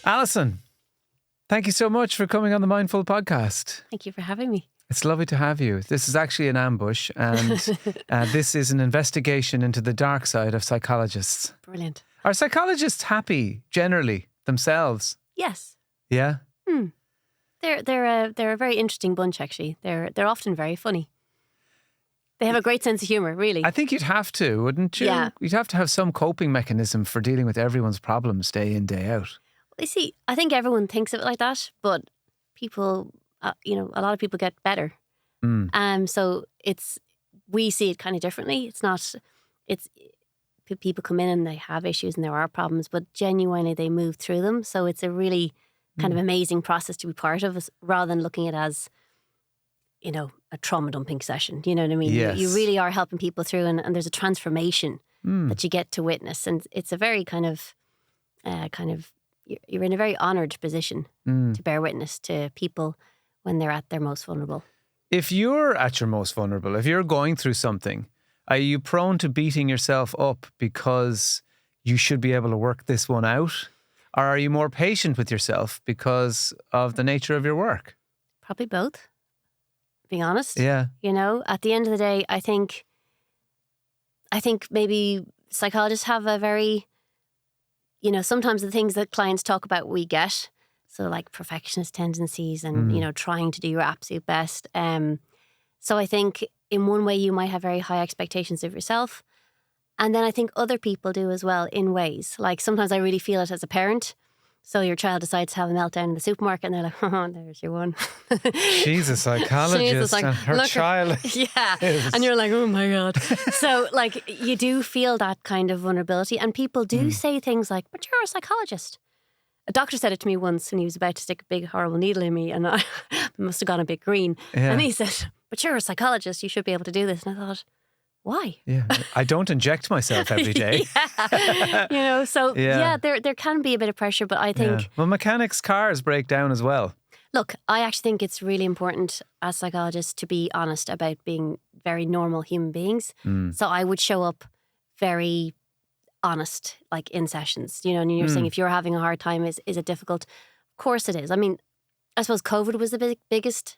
Allison, thank you so much for coming on the Mindful podcast. Thank you for having me. It's lovely to have you. This is actually an ambush, and this is an investigation into the dark side of psychologists. Brilliant. Are psychologists happy generally themselves? Yes. Yeah. They're a very interesting bunch, actually. They're often very funny. They have a great sense of humour, really. I think you'd have to, wouldn't you? Yeah. You'd have to have some coping mechanism for dealing with everyone's problems day in, day out. You see, I think everyone thinks of it like that, but people, a lot of people get better. So we see it kind of differently. People come in and they have issues and there are problems, but genuinely they move through them. So it's a really kind of amazing process to be part of, rather than looking at it as, a trauma dumping session. You know what I mean? Yes. You really are helping people through, and there's a transformation that you get to witness. And it's a very you're in a very honoured position to bear witness to people when they're at their most vulnerable. If you're at your most vulnerable, if you're going through something, are you prone to beating yourself up because you should be able to work this one out? Or are you more patient with yourself because of the nature of your work? Probably both, being honest. Yeah. At the end of the day, I think maybe psychologists have a very, sometimes the things that clients talk about we get. So like perfectionist tendencies and, trying to do your absolute best. So I think in one way you might have very high expectations of yourself. And then I think other people do as well in ways. Like sometimes I really feel it as a parent. So your child decides to have a meltdown in the supermarket and they're like, oh, there's your one. She's a psychologist and her child. Yeah. And you're like, oh my God. So like you do feel that kind of vulnerability. And people do say things like, but you're a psychologist. A doctor said it to me once when he was about to stick a big horrible needle in me and I must have gone a bit green. Yeah. And he said, but you're a psychologist, you should be able to do this. And I thought, why? Yeah, I don't inject myself every day. There can be a bit of pressure, but I think... Yeah. Well, mechanics' cars break down as well. Look, I actually think it's really important as psychologists to be honest about being very normal human beings. So I would show up very honest, like in sessions, and you're saying if you're having a hard time, is it difficult? Of course it is. I mean, I suppose COVID was the biggest,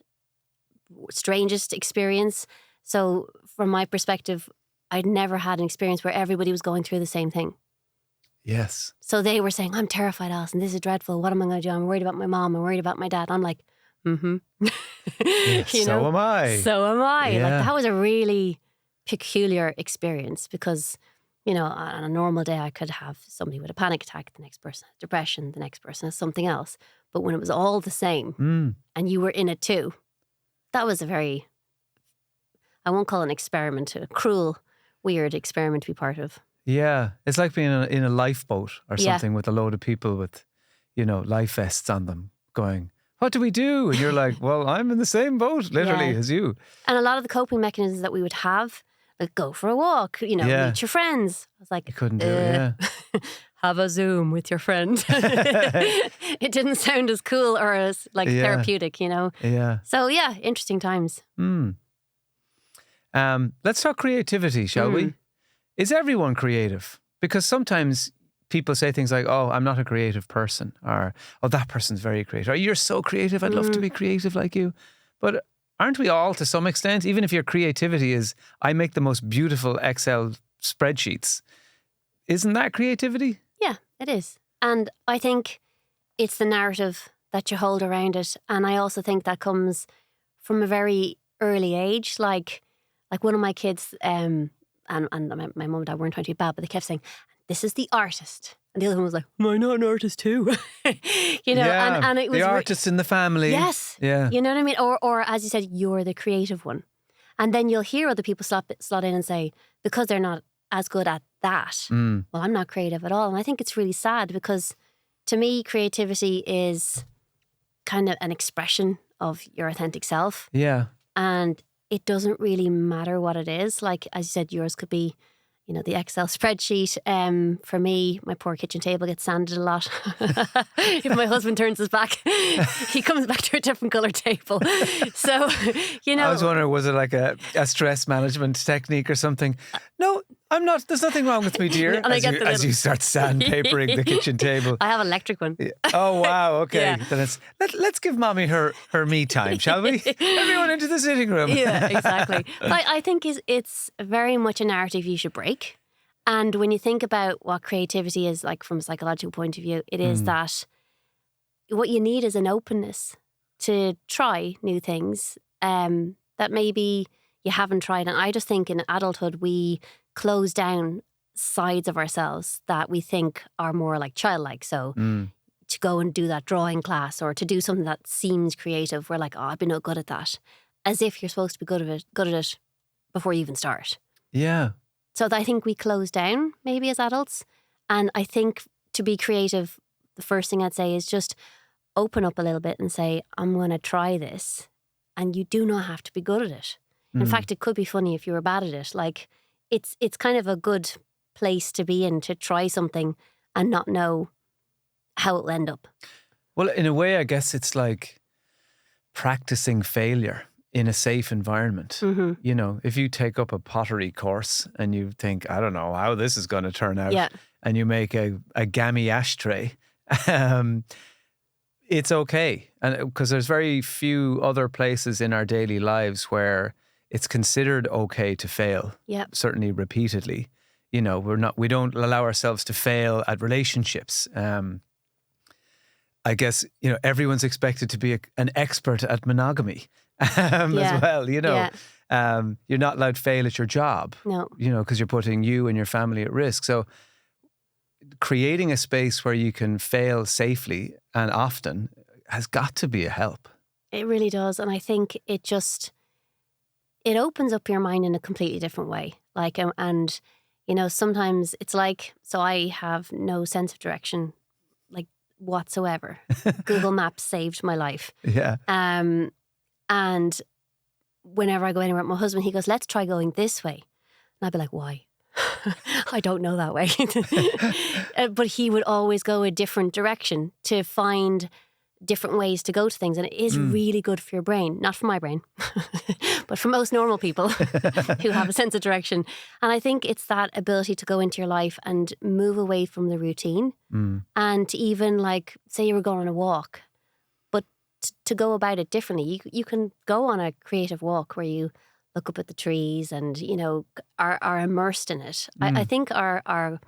strangest experience. So from my perspective, I'd never had an experience where everybody was going through the same thing. Yes. So they were saying, I'm terrified, Alison, this is dreadful. What am I going to do? I'm worried about my mom. I'm worried about my dad. I'm like, Yes, so am I. So am I. Yeah. Like that was a really peculiar experience because, on a normal day I could have somebody with a panic attack, the next person has depression, the next person has something else. But when it was all the same and you were in it too, that was a very... I won't call it an experiment, a cruel, weird experiment to be part of. Yeah. It's like being in a lifeboat or something with a load of people with, life vests on them going, what do we do? And you're like, well, I'm in the same boat, literally, as you. And a lot of the coping mechanisms that we would have, like go for a walk, meet your friends. I was like, you couldn't do it, have a Zoom with your friend. It didn't sound as cool or as therapeutic, Yeah. So interesting times. Let's talk creativity, shall we? Is everyone creative? Because sometimes people say things like, oh, I'm not a creative person, or, oh, that person's very creative, or you're so creative, I'd love to be creative like you. But aren't we all to some extent? Even if your creativity is, I make the most beautiful Excel spreadsheets. Isn't that creativity? Yeah, it is. And I think it's the narrative that you hold around it. And I also think that comes from a very early age. Like one of my kids, and my mum and dad weren't trying to be bad, but they kept saying, this is the artist. And the other one was like, am I not an artist too? And it was the artist in the family. Yes. Yeah. You know what I mean? Or as you said, you're the creative one. And then you'll hear other people slot in and say, because they're not as good at that, well, I'm not creative at all. And I think it's really sad because to me, creativity is kind of an expression of your authentic self. Yeah. And it doesn't really matter what it is. Like, as you said, yours could be, the Excel spreadsheet. For me, my poor kitchen table gets sanded a lot. If my husband turns his back, he comes back to a different colour table. So, I was wondering, was it like a stress management technique or something? No, I'm not. There's nothing wrong with me, dear. And I get the as little- you start sandpapering the kitchen table. I have an electric one. Oh wow. Okay. Yeah. Then let's give mommy her me time, shall we? Everyone into the sitting room. Yeah, exactly. I think it's very much a narrative you should break. And when you think about what creativity is like from a psychological point of view, it is that what you need is an openness to try new things that maybe you haven't tried. And I just think in adulthood, we close down sides of ourselves that we think are more like childlike. So to go and do that drawing class or to do something that seems creative, we're like, oh, I've been no good at that. As if you're supposed to be good at it before you even start. Yeah. So I think we close down maybe as adults. And I think to be creative, the first thing I'd say is just open up a little bit and say, I'm going to try this. And you do not have to be good at it. In fact, it could be funny if you were bad at it. Like it's kind of a good place to be in, to try something and not know how it'll end up. Well, in a way, I guess it's like practicing failure in a safe environment. You know, if you take up a pottery course and you think, I don't know how this is going to turn out, and you make a gammy ashtray, it's okay. And because there's very few other places in our daily lives where it's considered okay to fail. Yeah. Certainly repeatedly. You know, we don't allow ourselves to fail at relationships. I guess, you know, everyone's expected to be an expert at monogamy as well, you know. You're not allowed to fail at your job. No. You know, because you're putting you and your family at risk. So creating a space where you can fail safely and often has got to be a help. It really does. And I think it opens up your mind in a completely different way. Like, and, you know, sometimes it's like, so I have no sense of direction, like whatsoever. Google Maps saved my life. Yeah. And whenever I go anywhere with my husband, he goes, let's try going this way. And I'd be like, why? I don't know that way. But he would always go a different direction to find different ways to go to things. And it is really good for your brain. Not for my brain, but for most normal people who have a sense of direction. And I think it's that ability to go into your life and move away from the routine. And to even like, say you were going on a walk, but to go about it differently. You can go on a creative walk where you look up at the trees and, you know, are immersed in it. I think our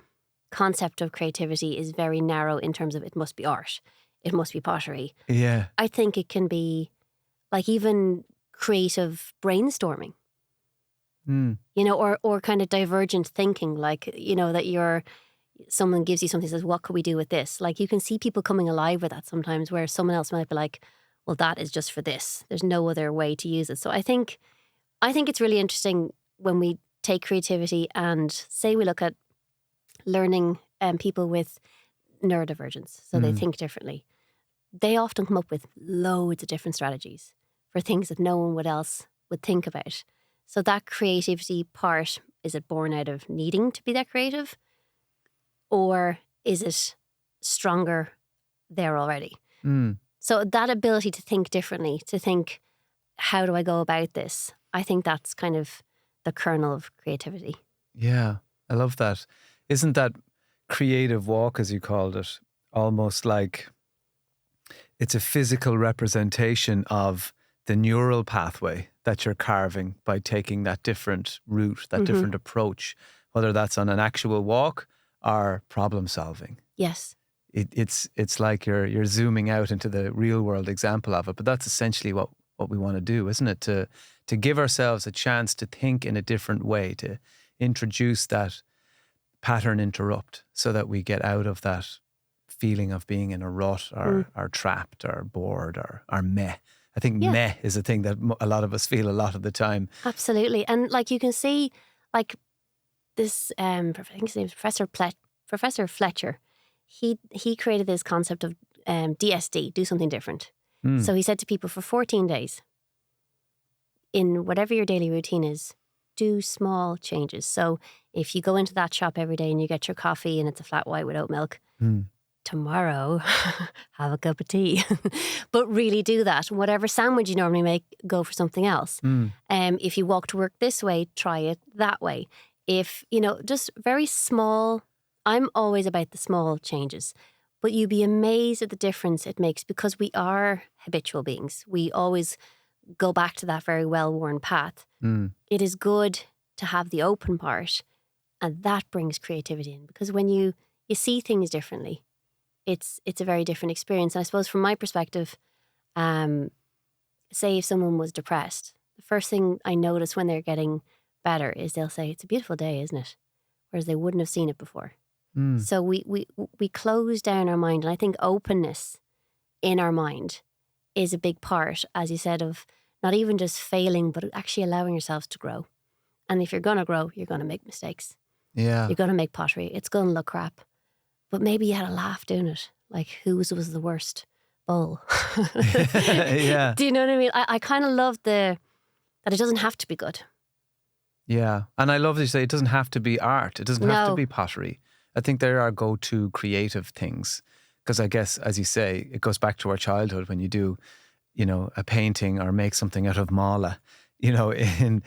concept of creativity is very narrow in terms of it must be art. It must be pottery. Yeah. I think it can be like even creative brainstorming, you know, or kind of divergent thinking, like, you know, that someone gives you something, says, what could we do with this? Like you can see people coming alive with that sometimes where someone else might be like, well, that is just for this. There's no other way to use it. So I think it's really interesting when we take creativity and say we look at learning people with neurodivergence, so they think differently. They often come up with loads of different strategies for things that no one else would think about. So that creativity part, is it born out of needing to be that creative? Or is it stronger there already? So that ability to think differently, to think, how do I go about this? I think that's kind of the kernel of creativity. Yeah, I love that. Isn't that creative walk, as you called it, almost like it's a physical representation of the neural pathway that you're carving by taking that different route, that different approach, whether that's on an actual walk or problem solving. Yes. It's like you're zooming out into the real world example of it, but that's essentially what we want to do, isn't it? To give ourselves a chance to think in a different way, to introduce that pattern interrupt so that we get out of that feeling of being in a rut or trapped or bored or meh. I think meh is a thing that a lot of us feel a lot of the time. Absolutely. And like you can see, like this, I think his name is Professor Fletcher. He created this concept of DSD, do something different. So he said to people for 14 days, in whatever your daily routine is, do small changes. So if you go into that shop every day and you get your coffee and it's a flat white with oat milk, tomorrow have a cup of tea. But really do that. Whatever sandwich you normally make, go for something else. If you walk to work this way, try it that way. if, just very small, I'm always about the small changes, but you'd be amazed at the difference it makes because we are habitual beings. We always go back to that very well-worn path. It is good to have the open part, and that brings creativity in because when you see things differently, it's a very different experience. And I suppose from my perspective, say if someone was depressed, the first thing I notice when they're getting better is they'll say, it's a beautiful day, isn't it? Whereas they wouldn't have seen it before. So we close down our mind. And I think openness in our mind is a big part, as you said, of not even just failing, but actually allowing yourselves to grow. And if you're going to grow, you're going to make mistakes. Yeah. You're going to make pottery. It's going to look crap. But maybe you had a laugh doing it. Like, whose was the worst bowl? Yeah. Do you know what I mean? I kind of love that it doesn't have to be good. Yeah. And I love that you say it doesn't have to be art. It doesn't have to be pottery. I think they're our go-to creative things. Because I guess, as you say, it goes back to our childhood when you do, a painting or make something out of mala, in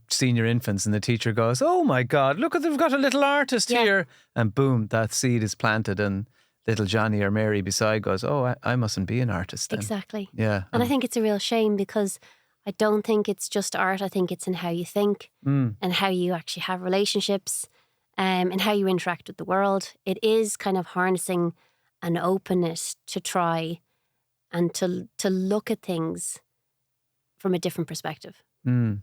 senior infants, and the teacher goes, oh my God, look, they've got a little artist here. And boom, that seed is planted and little Johnny or Mary beside goes, oh, I mustn't be an artist then. Exactly. Yeah. And I think it's a real shame because I don't think it's just art. I think it's in how you think and how you actually have relationships and how you interact with the world. It is kind of harnessing an openness to try and to look at things from a different perspective. The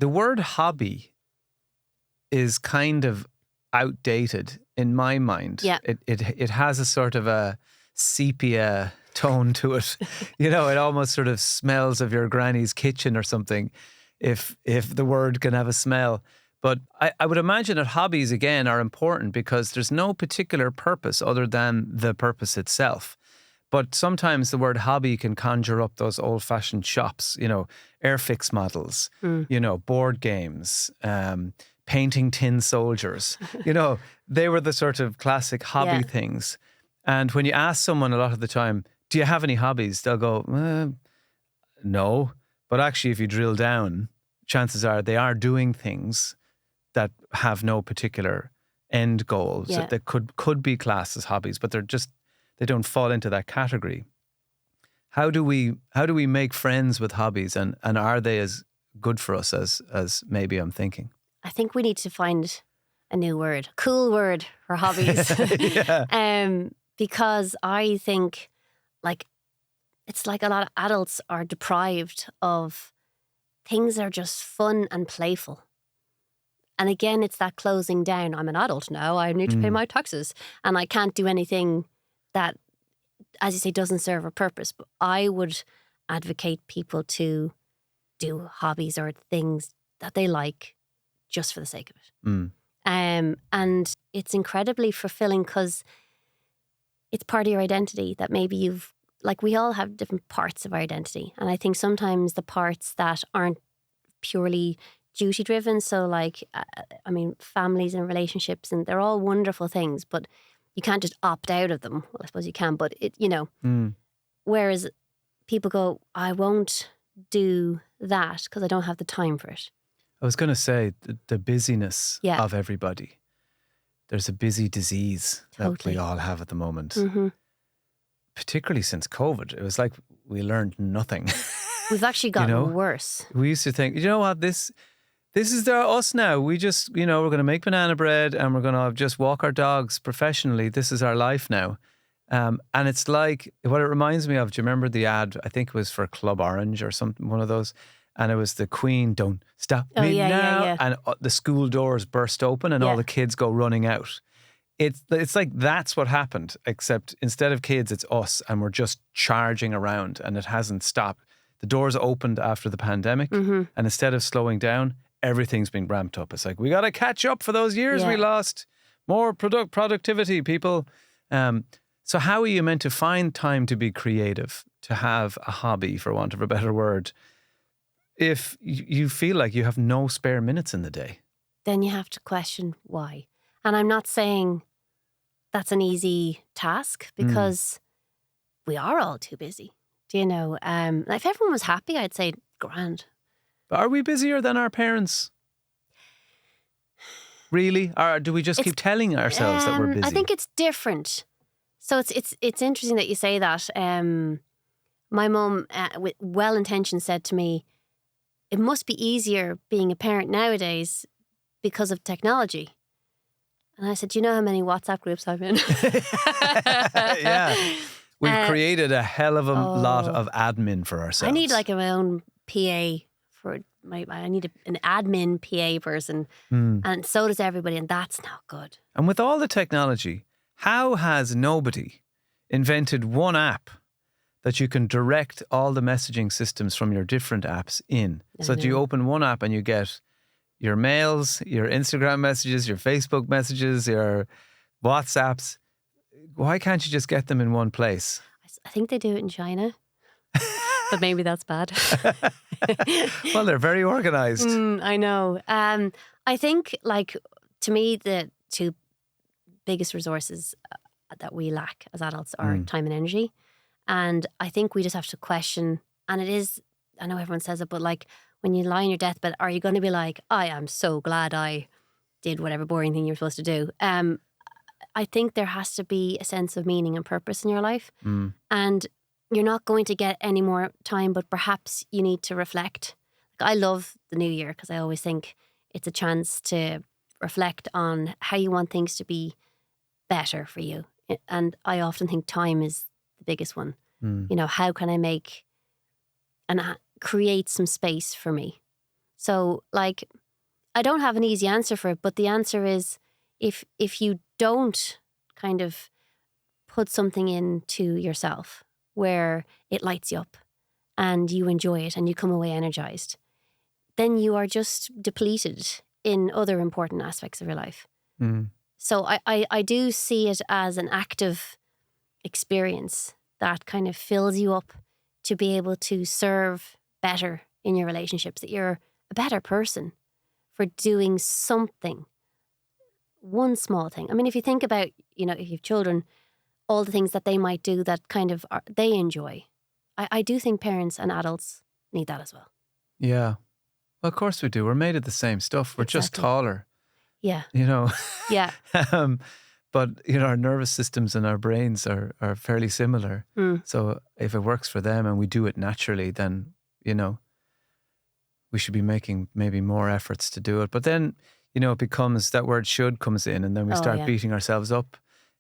word hobby is kind of outdated in my mind. Yeah. It has a sort of a sepia tone to it. It almost sort of smells of your granny's kitchen or something, if the word can have a smell. But I would imagine that hobbies, again, are important because there's no particular purpose other than the purpose itself. But sometimes the word hobby can conjure up those old-fashioned shops, Airfix models, board games, painting tin soldiers. They were the sort of classic hobby things. And when you ask someone a lot of the time, do you have any hobbies? They'll go, no. But actually, if you drill down, chances are they are doing things that have no particular end goals that could be classed as hobbies, but they don't fall into that category. How do we make friends with hobbies, and are they as good for us as maybe I'm thinking? I think we need to find a new word, cool word for hobbies. Because I think it's like a lot of adults are deprived of things that are just fun and playful. And again, it's that closing down. I'm an adult now. I need to pay my taxes. And I can't do anything that, as you say, doesn't serve a purpose. But I would advocate people to do hobbies or things that they like just for the sake of it. And it's incredibly fulfilling because it's part of your identity that maybe we all have different parts of our identity. And I think sometimes the parts that aren't purely duty driven. So families and relationships, and they're all wonderful things, but you can't just opt out of them. Well, I suppose you can, but whereas people go, I won't do that because I don't have the time for it. I was going to say the busyness of everybody. There's a busy disease that we all have at the moment. Particularly since COVID. It was like we learned nothing. We've actually gotten worse. We used to think, you know what, this is us now. We just, we're going to make banana bread and we're going to just walk our dogs professionally. This is our life now. And it's like, what it reminds me of, do you remember the ad? I think it was for Club Orange or something, one of those. And it was the Queen, don't stop me now. Yeah. And the school doors burst open and all the kids go running out. It's like that's what happened, except instead of kids, it's us, and we're just charging around, and it hasn't stopped. The doors opened after the pandemic, and instead of slowing down, everything's been ramped up. It's like, we got to catch up for those years we lost. More productivity, people. So how are you meant to find time to be creative, to have a hobby, for want of a better word, if you feel like you have no spare minutes in the day? Then you have to question why. And I'm not saying that's an easy task because we are all too busy. Do you know? If everyone was happy, I'd say grand. But are we busier than our parents? Really? Or do we just keep telling ourselves that we're busy? I think it's different. So it's interesting that you say that. My mum, with well-intentioned, said to me, it must be easier being a parent nowadays because of technology. And I said, do you know how many WhatsApp groups I'm in? Yeah. We've created a hell of a lot of admin for ourselves. I need like my own PA for I need an admin PA person. And so does everybody. And that's not good. And with all the technology, how has nobody invented one app that you can direct all the messaging systems from your different apps in? So that you open one app and you get your mails, your Instagram messages, your Facebook messages, your WhatsApps. Why can't you just get them in one place? I think they do it in China. But maybe that's bad. Well, they're very organized. I know. I think, like, to me, the two biggest resources that we lack as adults are time and energy. And I think we just have to question, and it is, I know everyone says it, but like when you lie on your deathbed, are you going to be like, I am so glad I did whatever boring thing you're supposed to do? I think there has to be a sense of meaning and purpose in your life. And you're not going to get any more time, but perhaps you need to reflect. Like, I love the new year because I always think it's a chance to reflect on how you want things to be better for you. And I often think time is the biggest one. You know, how can I make and create some space for me? So, like, I don't have an easy answer for it, but the answer is if you don't kind of put something into yourself where it lights you up and you enjoy it and you come away energized, then you are just depleted in other important aspects of your life. So I do see it as an active experience that kind of fills you up to be able to serve better in your relationships, that you're a better person for doing something, one small thing. I mean, if you think about, you know, if you have children, all the things that they might do that kind of they enjoy. I do think parents and adults need that as well. Yeah. Well, of course we do. We're made of the same stuff. We're just taller. Yeah. You know? Yeah. But, you know, our nervous systems and our brains are fairly similar. So if it works for them and we do it naturally, then, you know, we should be making maybe more efforts to do it. But then, you know, it becomes that word should comes in and then we start beating ourselves up.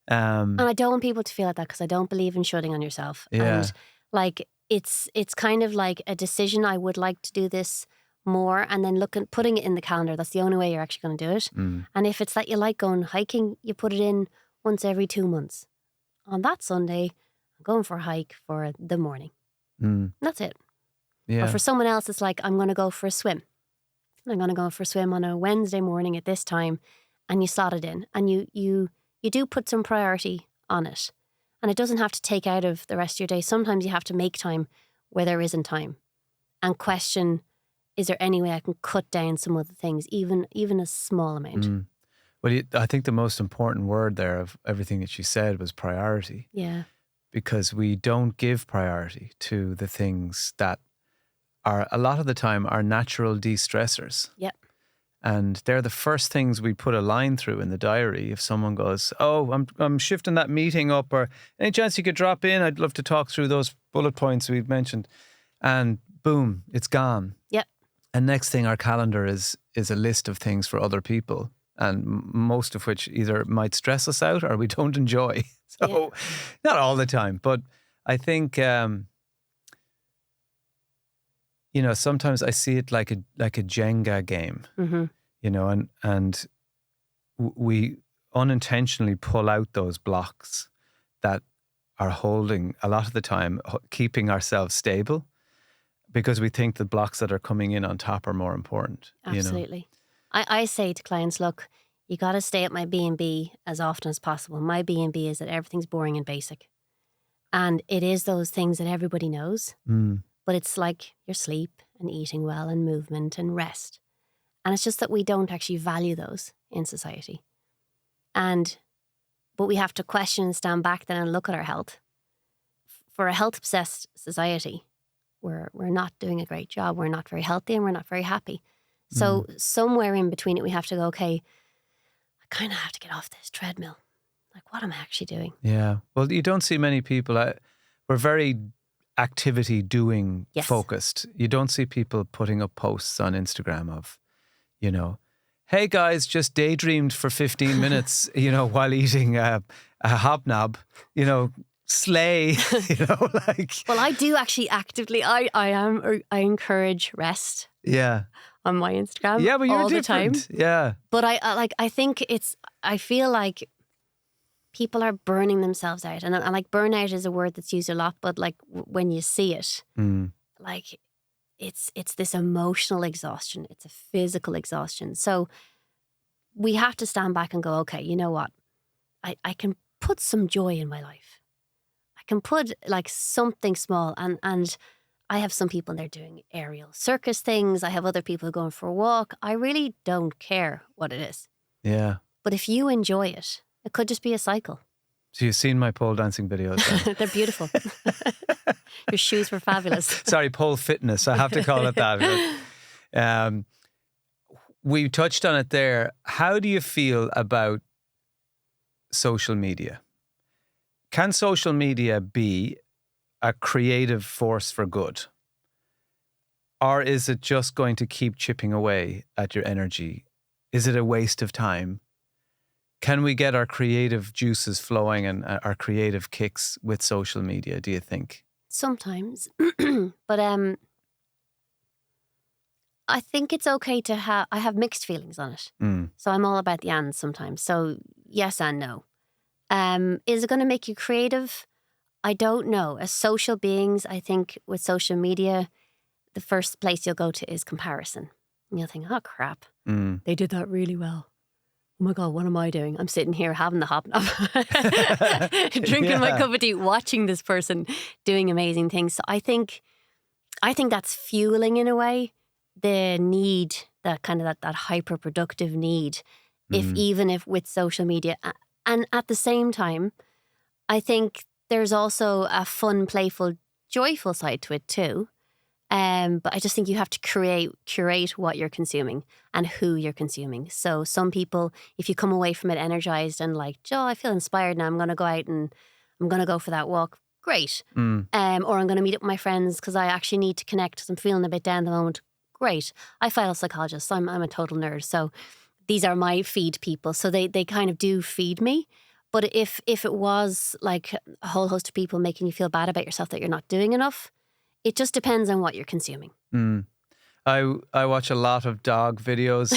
And I don't want people to feel like that because I don't believe in shutting on yourself. Yeah. And like it's kind of like a decision. I would like to do this more, and then putting it in the calendar. That's the only way you're actually going to do it. And if it's that you like going hiking, you put it in once every 2 months. On that Sunday, I'm going for a hike for the morning. That's it. Yeah. Or for someone else, it's like, I'm going to go for a swim. I'm going to go for a swim on a Wednesday morning at this time, and you slot it in, and you do put some priority on it. And it doesn't have to take out of the rest of your day. Sometimes you have to make time where there isn't time and question, is there any way I can cut down some of the things, even a small amount? Well, I think the most important word there of everything that you said was priority. Yeah. Because we don't give priority to the things that are, a lot of the time, our natural de-stressors. Yep. And they're the first things we put a line through in the diary. If someone goes, oh, I'm shifting that meeting up, or any chance you could drop in? I'd love to talk through those bullet points we've mentioned. And boom, it's gone. Yep. And next thing, our calendar is a list of things for other people, and most of which either might stress us out or we don't enjoy. So not all the time, but I think, you know, sometimes I see it like a Jenga game. You know, and we unintentionally pull out those blocks that are holding, a lot of the time, keeping ourselves stable, because we think the blocks that are coming in on top are more important. Absolutely. You know? I say to clients, look, you got to stay at my B&B as often as possible. My B&B is that everything's boring and basic. And it is those things that everybody knows. But it's like your sleep and eating well and movement and rest. And it's just that we don't actually value those in society. But we have to question and stand back then and look at our health. For a health-obsessed society, we're not doing a great job. We're not very healthy and we're not very happy. So somewhere in between it, we have to go, okay, kind of have to get off this treadmill. Like, what am I actually doing? Yeah. Well, you don't see many people. We're very activity doing Yes. focused. You don't see people putting up posts on Instagram of, you know, hey guys, just daydreamed for 15 minutes, you know, while eating a hobnob, you know, slay, you know, like. Well, I do actually actively, I encourage rest. Yeah. On my Instagram. Yeah, but you're all different. the time. Yeah. But I think I feel like people are burning themselves out. And like burnout is a word that's used a lot, but like when you see it, like it's this emotional exhaustion. It's a physical exhaustion. So we have to stand back and go, okay, you know what? I can put some joy in my life. I can put like something small and I have some people and they're doing aerial circus things. I have other people going for a walk. I really don't care what it is. Yeah. But if you enjoy it, it could just be a cycle. So you've seen my pole dancing videos then? They're beautiful. Your shoes were fabulous. Sorry, pole fitness. I have to call it that. We touched on it there. How do you feel about social media? Can social media be a creative force for good? Or is it just going to keep chipping away at your energy? Is it a waste of time? Can we get our creative juices flowing and our creative kicks with social media, do you think? Sometimes. But I think it's okay to have, I have mixed feelings on it. So I'm all about the and sometimes. So yes and no. Is it going to make you creative? I don't know. As social beings, I think with social media, the first place you'll go to is comparison. And you'll think, oh, crap. They did that really well. Oh my God, what am I doing? I'm sitting here having the hobnob, drinking my cup of tea, watching this person doing amazing things. So I think that's fueling in a way the need, that kind of that hyper productive need, even if with social media. And at the same time, I think there's also a fun, playful, joyful side to it too. But I just think you have to curate what you're consuming and who you're consuming. So some people, if you come away from it energized and like, Joe, I feel inspired now, I'm going to go out and I'm going to go for that walk. Great. Or I'm going to meet up with my friends because I actually need to connect because I'm feeling a bit down at the moment. Great. I file a psychologist. So I'm a total nerd. So these are my feed people. So they kind of do feed me. But if it was like a whole host of people making you feel bad about yourself that you're not doing enough, it just depends on what you're consuming. I watch a lot of dog videos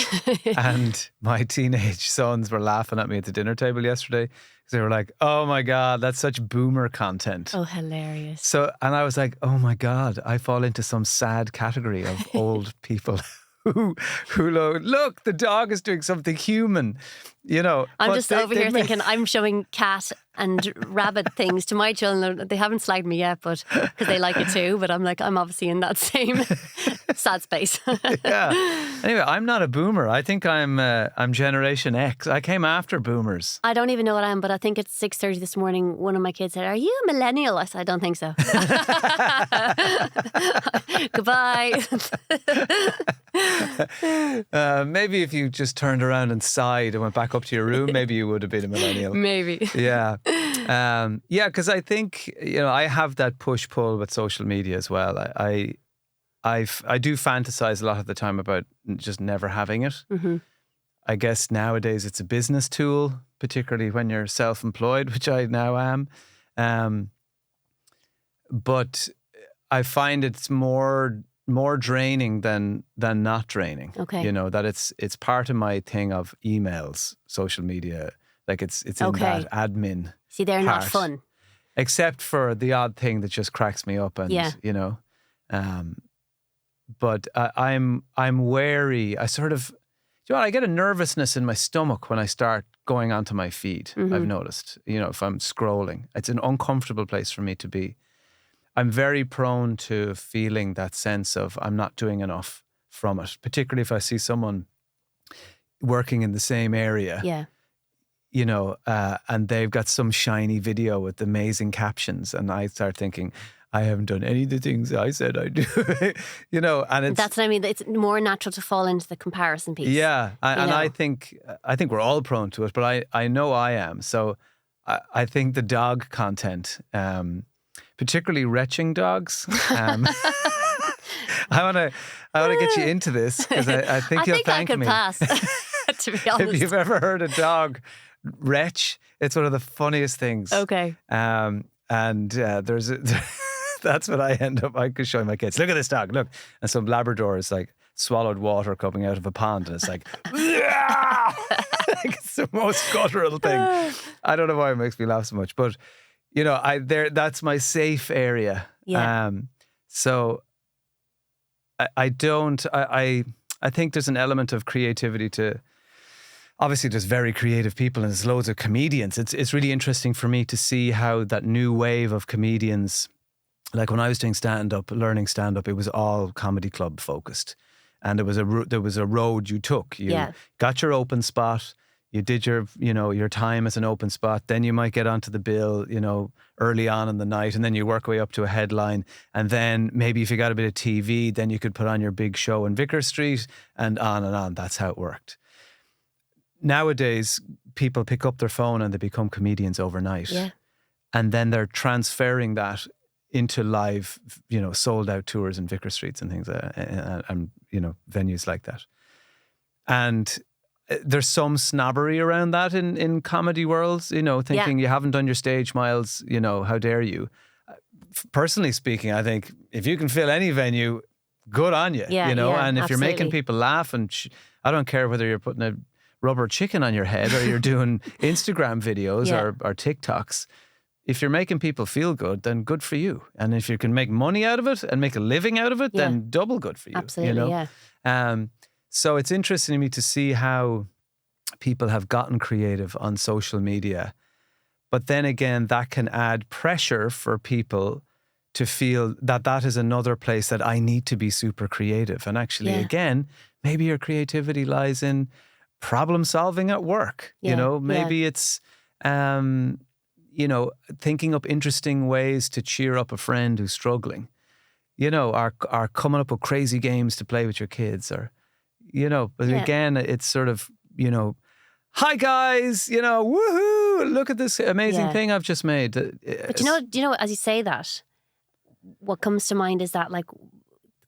and my teenage sons were laughing at me at the dinner table yesterday because they were like, oh my God, that's such boomer content. Oh, hilarious. So, and I was like, oh my God, I fall into some sad category of old people who look, the dog is doing something human, you know. I'm just over here thinking I'm showing cat and rabbit things to my children. They haven't slagged me yet, but because they like it too. But I'm like, I'm obviously in that same sad space. Yeah. Anyway, I'm not a boomer. I think I'm Generation X. I came after boomers. I don't even know what I am, but I think it's 6:30 this morning. One of my kids said, "Are you a millennial?" I said, "I don't think so." Goodbye. Maybe if you just turned around and sighed and went back up to your room, maybe you would have been a millennial. Maybe. Yeah. Yeah, because I think, you know, I have that push-pull with social media as well. I do fantasize a lot of the time about just never having it. I guess nowadays it's a business tool, particularly when you're self-employed, which I now am. But I find it's more draining than not draining. Okay. You know, that it's part of my thing of emails, social media. Like it's in that admin. See, they're part, not fun. Except for the odd thing that just cracks me up and you know. But I'm wary. I sort of, you know, I get a nervousness in my stomach when I start going onto my feed. I've noticed, you know, if I'm scrolling, it's an uncomfortable place for me to be. I'm very prone to feeling that sense of I'm not doing enough from it, particularly if I see someone working in the same area. Yeah. and they've got some shiny video with amazing captions, and I start thinking, I haven't done any of the things I said I'd do, and it's... That's what I mean. It's more natural to fall into the comparison piece. Yeah, and I think we're all prone to it, but I know I am. So I think the dog content, particularly retching dogs, I want to get you into this because I think you'll thank me. I could pass, to be honest. If you've ever heard a dog retch, it's one of the funniest things. Okay. There's that's what I end up. I could show my kids. Look at this dog. Look, and some Labrador is like swallowed water coming out of a pond, and it's like, it's the most guttural thing. I don't know why it makes me laugh so much, but that's my safe area. Yeah. So I think there's an element of creativity to. Obviously, there's very creative people and there's loads of comedians. It's really interesting for me to see how that new wave of comedians, like when I was doing learning stand-up, it was all comedy club focused. And there was a road you took. You got your open spot. You did your time as an open spot. Then you might get onto the bill, early on in the night, and then you work way up to a headline. And then maybe if you got a bit of TV, then you could put on your big show in Vicar Street and on and on. That's how it worked. Nowadays, people pick up their phone and they become comedians overnight. Yeah. And then they're transferring that into live, sold out tours in Vicar Streets and things, and venues like that. And there's some snobbery around that in comedy worlds, thinking you haven't done your stage miles, how dare you? Personally speaking, I think if you can fill any venue, good on you, and if absolutely. you're making people laugh, and I don't care whether you're putting a rubber chicken on your head or you're doing Instagram videos or TikToks. If you're making people feel good, then good for you. And if you can make money out of it and make a living out of it, then double good for you. Absolutely, So it's interesting to me to see how people have gotten creative on social media. But then again, that can add pressure for people to feel that is another place that I need to be super creative. And actually, again, maybe your creativity lies in problem solving at work. Maybe it's, thinking up interesting ways to cheer up a friend who's struggling, or coming up with crazy games to play with your kids, or, again, it's sort of, hi guys, woohoo, look at this amazing thing I've just made. But do you know, as you say that, what comes to mind is that, like,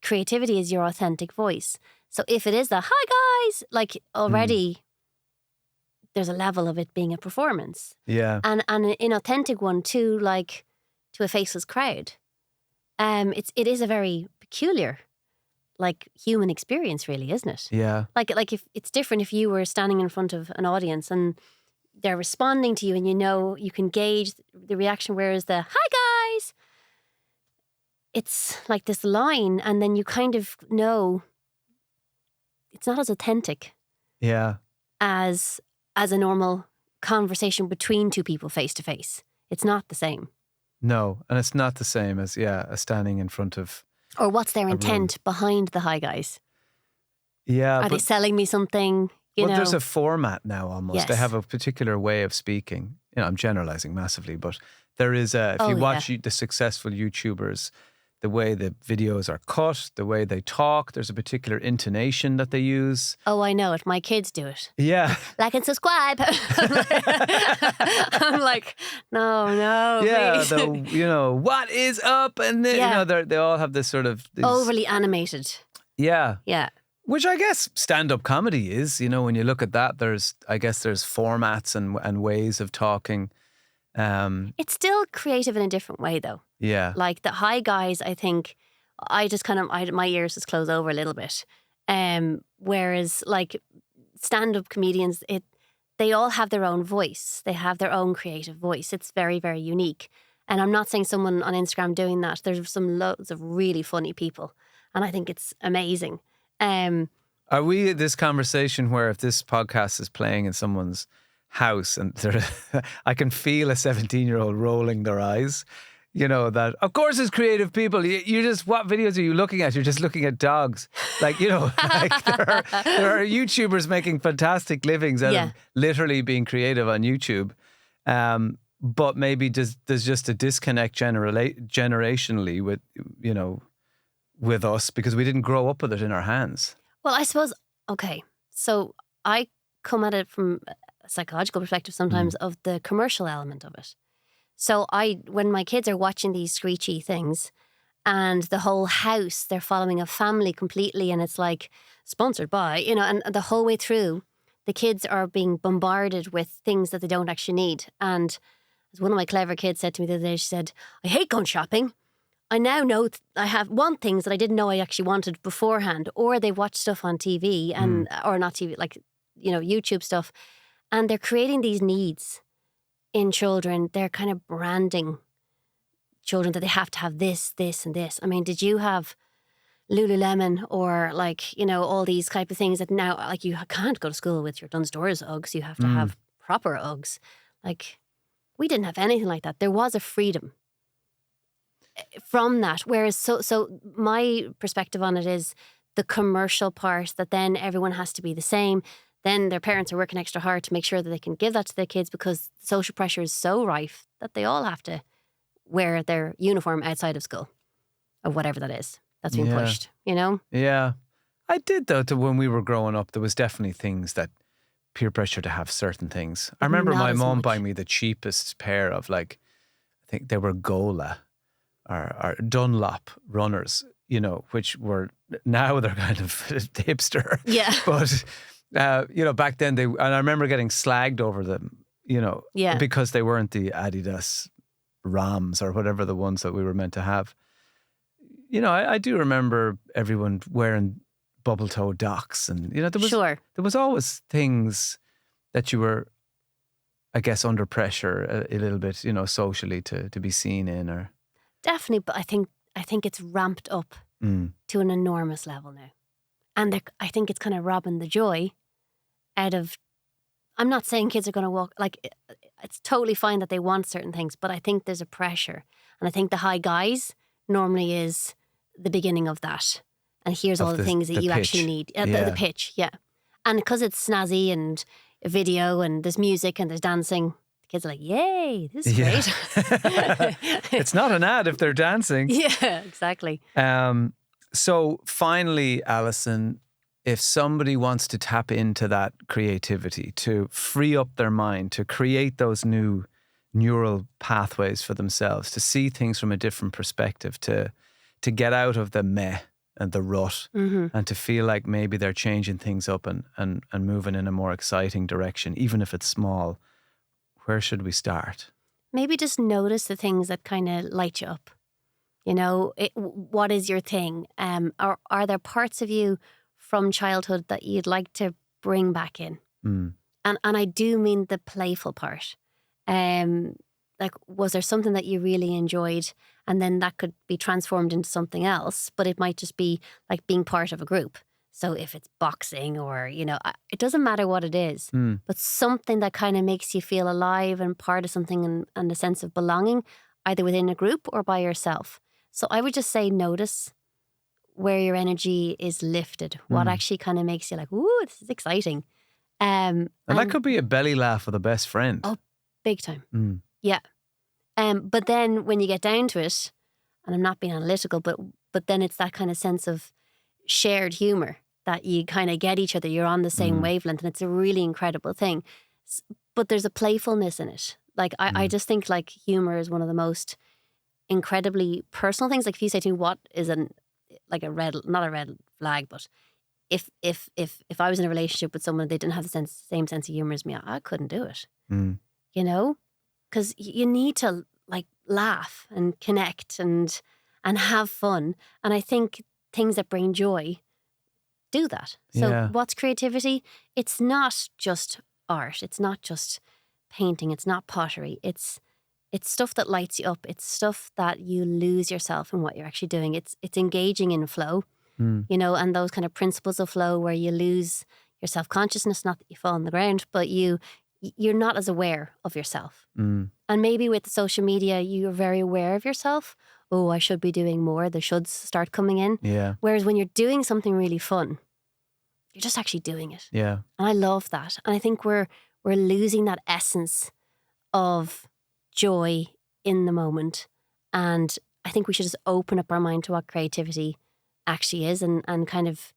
creativity is your authentic voice. So if it is the hi guys, like, already there's a level of it being a performance. Yeah. And an inauthentic one too, like to a faceless crowd. It is a very peculiar, like, human experience, really, isn't it? Yeah. Like if it's different if you were standing in front of an audience and they're responding to you and you can gauge the reaction, whereas the hi guys, it's like this line, and then you kind of know it's not as authentic as a normal conversation between two people face to face. It's not the same. No, and it's not the same as standing in front of. Or what's their intent behind the hi guys? Yeah, are they selling me something? There's a format now almost. Yes. They have a particular way of speaking. I'm generalizing massively, but there is if you watch the successful YouTubers, the way the videos are cut, the way they talk, there's a particular intonation that they use. Oh, I know it. My kids do it. Yeah. Like and subscribe. I'm like, no. Yeah, please. What is up? And then, they all have this sort of... overly animated. Yeah. Yeah. Which I guess stand-up comedy is, when you look at that, there's formats and ways of talking. It's still creative in a different way, though. Yeah. Like the hi guys, I think I just my ears just close over a little bit. Whereas like stand-up comedians, they all have their own voice. They have their own creative voice. It's very, very unique. And I'm not saying someone on Instagram doing that. There's some loads of really funny people. And I think it's amazing. Are we at this conversation where if this podcast is playing in someone's house and I can feel a 17-year-old rolling their eyes, you know, that of course it's creative people. You just, what videos are you looking at? You're just looking at dogs. Like, you know, like there are YouTubers making fantastic livings out of literally being creative on YouTube. But maybe there's just a disconnect generationally with, you know, with us because we didn't grow up with it in our hands. Well, I suppose, okay, so I come at it from a psychological perspective sometimes of the commercial element of it. So when my kids are watching these screechy things and the whole house, they're following a family completely and it's like sponsored by, you know, and the whole way through, the kids are being bombarded with things that they don't actually need. And as one of my clever kids said to me the other day, she said, I hate going shopping. I now know I want things that I didn't know I actually wanted beforehand, or they watch stuff on TV or not TV, like, you know, YouTube stuff. And they're creating these needs in children. They're kind of branding children that they have to have this, this, and this. I mean, did you have Lululemon or like, you know, all these type of things that now, like, you can't go to school with your Dunstores Uggs. You have to have proper Uggs. Like, we didn't have anything like that. There was a freedom from that. Whereas, so my perspective on it is the commercial part that then everyone has to be the same. Then their parents are working extra hard to make sure that they can give that to their kids because social pressure is so rife that they all have to wear their uniform outside of school or whatever that is that's being pushed, you know? Yeah. I did, though, when we were growing up, there was definitely things that peer pressure to have certain things. I remember my mom buying me the cheapest pair of, like, I think they were Gola or Dunlop runners, you know, which were, now they're kind of hipster. Yeah. But, you know, back then and I remember getting slagged over them, you know, because they weren't the Adidas Rams or whatever the ones that we were meant to have. You know, I do remember everyone wearing bubble toe Docs and, you know, there was always things that you were, I guess, under pressure a little bit, you know, socially to be seen in or. Definitely, but I think it's ramped up to an enormous level now. And I think it's kind of robbing the joy out of, I'm not saying kids are going to walk, like, it's totally fine that they want certain things, but I think there's a pressure. And I think the high guys normally is the beginning of that. And here's all the things that you actually need. The pitch, yeah. And because it's snazzy and a video and there's music and there's dancing, the kids are like, yay, this is great. It's not an ad if they're dancing. Yeah, exactly. So finally, Allison, if somebody wants to tap into that creativity, to free up their mind, to create those new neural pathways for themselves, to see things from a different perspective, to get out of the meh and the rut and to feel like maybe they're changing things up and moving in a more exciting direction, even if it's small, where should we start? Maybe just notice the things that kind of light you up. You know, what is your thing? Are there parts of you from childhood that you'd like to bring back in? And I do mean the playful part. Like, was there something that you really enjoyed and then that could be transformed into something else, but it might just be like being part of a group. So if it's boxing or, you know, it doesn't matter what it is, but something that kind of makes you feel alive and part of something and a sense of belonging, either within a group or by yourself. So I would just say notice where your energy is lifted, what actually kind of makes you like, ooh, this is exciting. And that could be a belly laugh with a best friend. Oh, big time. Yeah. But then when you get down to it, and I'm not being analytical, but then it's that kind of sense of shared humor that you kind of get each other. You're on the same wavelength, and it's a really incredible thing. But there's a playfulness in it. Like, I just think like humor is one of the most incredibly personal things. Like, if you say to me, what is not a red flag, but if I was in a relationship with someone, they didn't have the same sense of humor as me, I couldn't do it. You know? Because you need to like laugh and connect and have fun. And I think things that bring joy do that. So what's creativity? It's not just art. It's not just painting. It's not pottery. It's stuff that lights you up. It's stuff that you lose yourself in what you're actually doing. It's engaging in flow, you know, and those kind of principles of flow where you lose your self-consciousness, not that you fall on the ground, but you you're not as aware of yourself. Mm. And maybe with social media, you're very aware of yourself. Oh, I should be doing more. The shoulds start coming in. Yeah. Whereas when you're doing something really fun, you're just actually doing it. Yeah. And I love that. And I think we're losing that essence of joy in the moment. And I think we should just open up our mind to what creativity actually is and kind of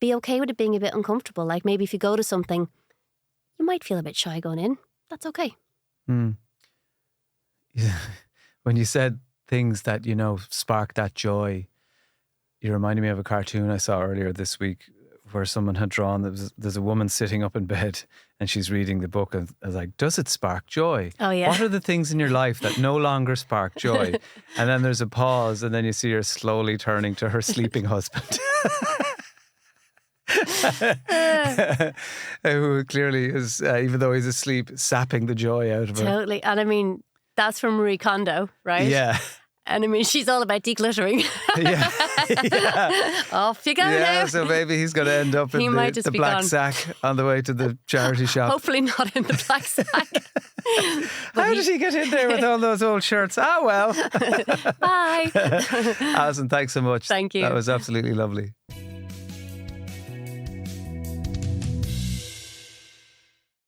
be okay with it being a bit uncomfortable. Like maybe if you go to something, you might feel a bit shy going in. That's okay. Mm. Yeah. When you said things that, you know, spark that joy, you reminded me of a cartoon I saw earlier this week where someone had drawn, there's a woman sitting up in bed and she's reading the book and I was like, does it spark joy? Oh, yeah. What are the things in your life that no longer spark joy? And then there's a pause and then you see her slowly turning to her sleeping husband. Who clearly is, even though he's asleep, sapping the joy out of her. Totally. And I mean, that's from Marie Kondo, right? Yeah. And I mean, she's all about decluttering. Yeah. Off you go Yeah, now. so maybe he's going to end up in the black gone. sack on the way to the charity shop. Hopefully not in the black sack. How did he get in there with all those old shirts? Ah, well. Bye. Alison, thanks so much. Thank you. That was absolutely lovely.